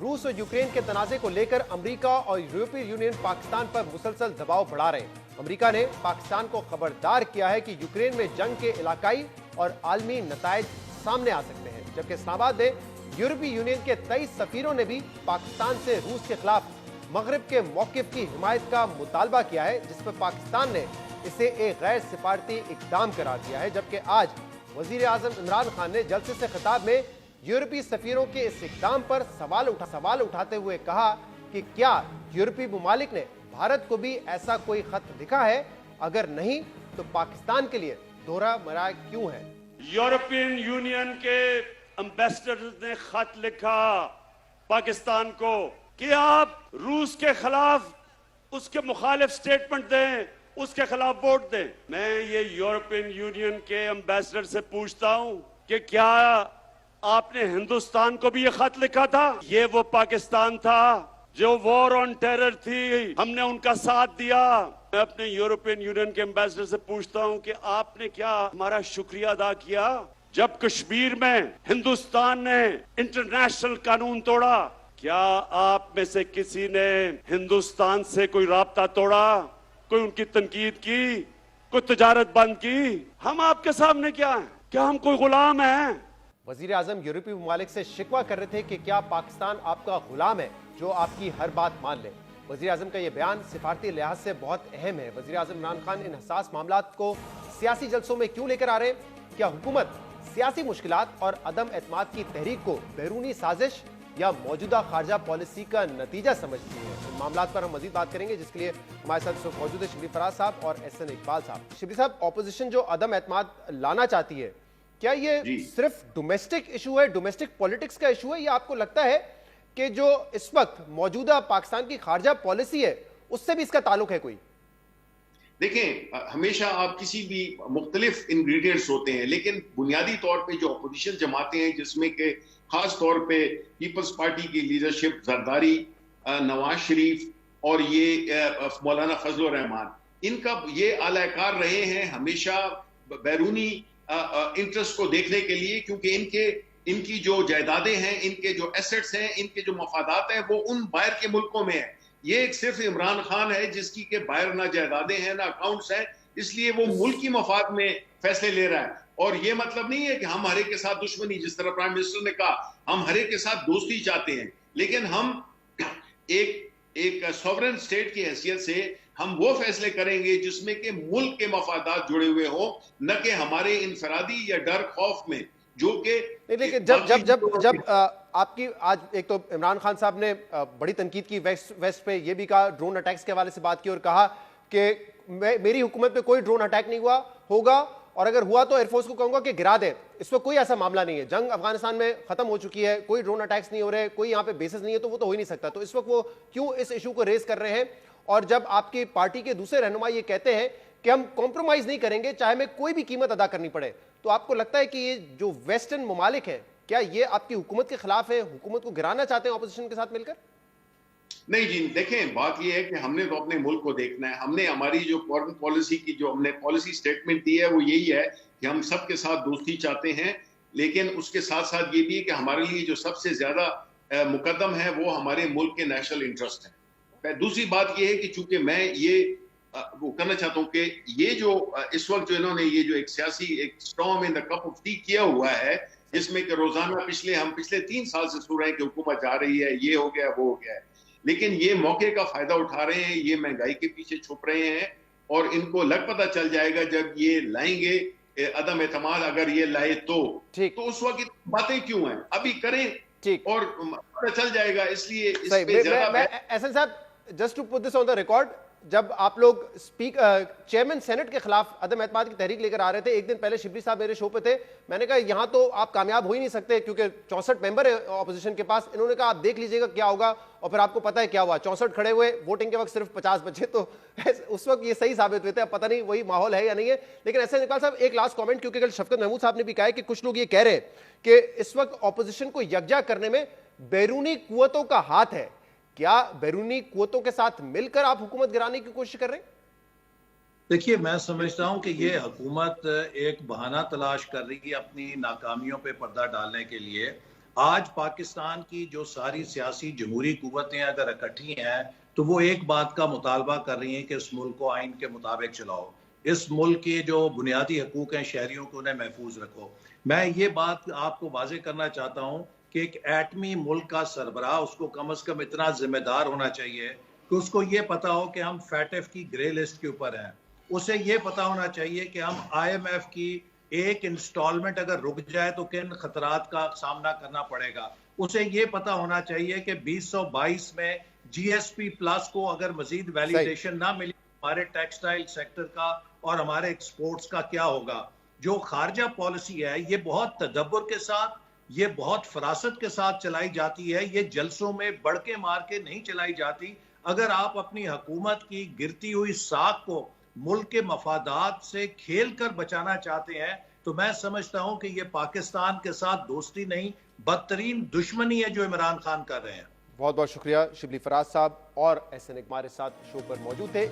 रूस और यूक्रेन के तनाज़े को लेकर अमेरिका और यूरोपीय यूनियन पाकिस्तान पर मुसलसल दबाव बढ़ा रहे हैं। अमेरिका ने पाकिस्तान को खबरदार किया है कि यूक्रेन में जंग के इलाकाई और आलमी नताइज सामने आ सकते हैं, जबकि इस्लामाबाद में यूरोपीय यूनियन के 23 सफीरों ने भी पाकिस्तान से रूस के खिलाफ मगरिब के मौकिफ की हिमायत का मुतालबा किया है, जिस पर पाकिस्तान ने इसे एक गैर सिफारती इक़दाम करार दिया है। जबकि आज वज़ीर आज़म इमरान खान ने जलसे से खिताब में यूरोपीय सफीरों के इस इक़दाम पर सवाल उठाते हुए कहा कि क्या यूरोपीय मुमालिक ने भारत को भी ऐसा कोई खत लिखा है, अगर नहीं तो पाकिस्तान के लिए दोहरा मराह क्यों है। यूरोपियन यूनियन के एम्बेसडर ने खत लिखा पाकिस्तान को कि आप रूस के खिलाफ उसके मुखालिफ स्टेटमेंट दें, उसके खिलाफ वोट दें। मैं ये यूरोपियन यूनियन के एम्बेसडर से पूछता हूं कि क्या आपने हिंदुस्तान को भी ये खत लिखा था? ये वो पाकिस्तान था जो वॉर ऑन टेरर थी, हमने उनका साथ दिया। मैं अपने यूरोपियन यूनियन के एम्बेसडर से पूछता हूं कि आपने क्या हमारा शुक्रिया अदा किया जब कश्मीर में हिंदुस्तान ने इंटरनेशनल कानून तोड़ा? क्या आप में से किसी ने हिंदुस्तान से कोई राब्ता तोड़ा, कोई उनकी तनकीद की, कोई तजारत बंद की? हम आपके सामने क्या हैं? क्या हम कोई गुलाम हैं? वज़ीर आज़म यूरोपीय ममालिक से शिकवा कर रहे थे कि क्या पाकिस्तान आपका गुलाम है जो आपकी हर बात मान ले। वज़ीर आज़म का यह बयान सिफारती लिहाज से बहुत अहम है। वज़ीर आज़म इमरान खान इन हसास मामलात को सियासी जलसों में क्यों लेकर आ रहे हैं? क्या हुकूमत सियासी मुश्किलात और अदम एतमाद की तहरीक को बैरूनी साजिश या मौजूदा खारजा पॉलिसी का नतीजा समझती है? इन मामलात पर हम मजीद बात करेंगे, जिसके लिए हमारे साथ इस वक्त मौजूद है शिबली फराज साहब और एहसन इकबाल साहब। शिबली साहब, ऑपोजिशन जो अदम एतमाद लाना चाहती है, क्या ये सिर्फ डोमेस्टिक इशू है, डोमेस्टिक पॉलिटिक्स का इशू है, या आपको लगता है कि जो इस वक्त मौजूदा पाकिस्तान की खारजा पॉलिसी है उससे भी इसका ताल्लुक है कोई? देखें, हमेशा आप किसी भी मुख्तलिफ इंग्रेडिएंट्स होते हैं, लेकिन बुनियादी तौर पे जो अपोजिशन जमातें हैं, जिसमें के खास तौर पे पीपल्स पार्टी की लीडरशिप जरदारी, नवाज शरीफ और ये मौलाना फजल रहमान, इनका ये आलाकार रहे हैं हमेशा बैरूनी इंटरेस्ट को देखने के लिए, क्योंकि इनकी जो जायदादें हैं, इनके जो एसेट्स हैं, इनके जो मफादात हैं, वो उन बाहर के मुल्कों में है। ये एक सिर्फ इमरान खान है जिसकी के बाहर ना जायदादें हैं ना अकाउंट्स हैं, इसलिए वो मुल्क की मफाद में फैसले ले रहा है। और ये मतलब नहीं है कि हम हरे के साथ दुश्मनी, जिस तरह प्राइम मिनिस्टर ने कहा, हम हरे के साथ दोस्ती चाहते हैं, लेकिन हम एक सॉवरेन स्टेट की हैसियत से हम वो फैसले करेंगे जिसमें के मुल्क के मफादात जुड़े हुए हो, न कि हमारे इंफरादी या डर खौफ में, जो कि लेकिन जब आपकी आज एक तो इमरान खान साहब ने बड़ी तनकीद की वेस्ट पे, ये भी कहा, ड्रोन अटैक्स के हवाले से बात की और कहा कि मेरी हुकूमत पे कोई ड्रोन अटैक नहीं होगा, और अगर हुआ तो एयरफोर्स को कहूंगा कि गिरा दे। इस पर कोई ऐसा मामला नहीं है, जंग अफगानिस्तान में खत्म हो चुकी है, कोई ड्रोन अटैक्स नहीं हो रहे, कोई यहाँ पे बेसिस नहीं है, तो वो तो हो ही नहीं सकता। तो इस वक्त वो क्यों इस इशू को रेज कर रहे हैं? और जब आपकी पार्टी के दूसरे रहनुमा ये कहते हैं कि हम कॉम्प्रोमाइज नहीं करेंगे चाहे हमें कोई भी कीमत अदा करनी पड़े, तो आपको लगता है कि ये जो वेस्टर्न ममालिक है, क्या ये आपकी हुकूमत के खिलाफ है, हुकूमत को गिराना चाहते हैं ऑपोजिशन के साथ मिलकर? नहीं जी, देखें, बात ये है कि हमने तो अपने मुल्क को देखना है। हमने हमारी जो फॉरेन पॉलिसी की जो हमने पॉलिसी स्टेटमेंट दी है, वो यही है कि हम सबके साथ दोस्ती चाहते हैं, लेकिन उसके साथ साथ ये भी है कि हमारे लिए जो सबसे ज्यादा मुकद्दम है वो हमारे मुल्क के नेशनल इंटरेस्ट है। दूसरी बात ये है कि चूंकि मैं ये वो करना चाहता हूँ कि ये जो इस वक्त जो इन्होंने ये जो एक सियासी एक storm in the cup of T किया हुआ है, जिसमें कि रोजाना हम पिछले 3 साल से सुन रहे हैं कि हुकूमत जा रही है, ये हो गया, वो हो गया है, लेकिन ये मौके का फायदा उठा रहे हैं, ये महंगाई के पीछे छुप रहे हैं, और इनको पता चल जाएगा जब ये लाएंगे अदम एतमाद, अगर ये लाए तो उस वक्त बातें क्यों हैं, अभी करें और पता चल जाएगा। इसलिए इस पे ज्यादा एहसन साहब, just to put this on the record, जब आप लोग चेयरमैन सेनेट के खिलाफ अदम एतमाद की तहरीक लेकर आ रहे थे, एक दिन पहले शिबली साहब मेरे शो पे थे, मैंने कहा यहां तो आप कामयाब हो ही नहीं सकते क्योंकि 64 मेंबर है ऑपोजिशन के पास। इन्होंने कहा आप देख लीजिएगा क्या होगा, और फिर आपको पता है क्या हुआ, 64 खड़े हुए, वोटिंग के वक्त सिर्फ 50 बचे। तो उस वक्त ये सही साबित हुए थे, अब पता नहीं वही माहौल है या नहीं है। लेकिन ऐसे इकबाल साहब, एक लास्ट कॉमेंट, क्योंकि कल शफकत महमूद साहब ने भी कहा है कि कुछ लोग ये कह रहे हैं कि इस वक्त ऑपोजिशन को यकजा करने में बैरूनी कुव्वतों का हाथ है। क्या बैरूनी कुव्वतों के साथ मिलकर आप हुकूमत गिराने की कोशिश कर रहे हैं? देखिए, मैं समझता हूं कि ये हुकूमत एक बहाना तलाश कर रही है अपनी नाकामियों पे पर्दा डालने के लिए। آج پاکستان کی جو ساری سیاسی جمہوری قوتیں اگر اکٹھی ہیں تو وہ ایک بات کا مطالبہ کر رہی ہیں کہ اس ملک کو آئین کے مطابق چلاؤ، اس ملک کے جو بنیادی حقوق ہیں شہریوں کو انہیں محفوظ رکھو۔ میں یہ بات آپ کو واضح کرنا چاہتا ہوں کہ ایک ایٹمی ملک کا سربراہ اس کو کم از کم اتنا ذمہ دار ہونا چاہیے کہ اس کو یہ پتا ہو کہ ہم فیٹف کی گرے لسٹ کے اوپر ہیں، اسے یہ پتا ہونا چاہیے کہ ہم آئی ایم ایف کی ایک انسٹالمنٹ اگر رک جائے تو کن خطرات کا سامنا کرنا پڑے گا، اسے یہ پتا ہونا چاہیے کہ 2022 میں جی ایس پی پلس کو اگر مزید ویلیڈیشن نہ ملی ہمارے ٹیکسٹائل سیکٹر کا اور ہمارے ایکسپورٹس کا کیا ہوگا۔ جو خارجہ پالیسی ہے یہ بہت تدبر کے ساتھ، یہ بہت فراست کے ساتھ چلائی جاتی ہے، یہ جلسوں میں بڑکے مار کے نہیں چلائی جاتی۔ اگر آپ اپنی حکومت کی گرتی ہوئی ساکھ کو ملک کے مفادات سے کھیل کر بچانا چاہتے ہیں تو میں سمجھتا ہوں کہ یہ پاکستان کے ساتھ دوستی نہیں بدترین دشمنی ہے جو عمران خان کر رہے ہیں۔ بہت بہت شکریہ شبلی فراز صاحب، اور ایس این اقمار ساتھ شو پر موجود تھے۔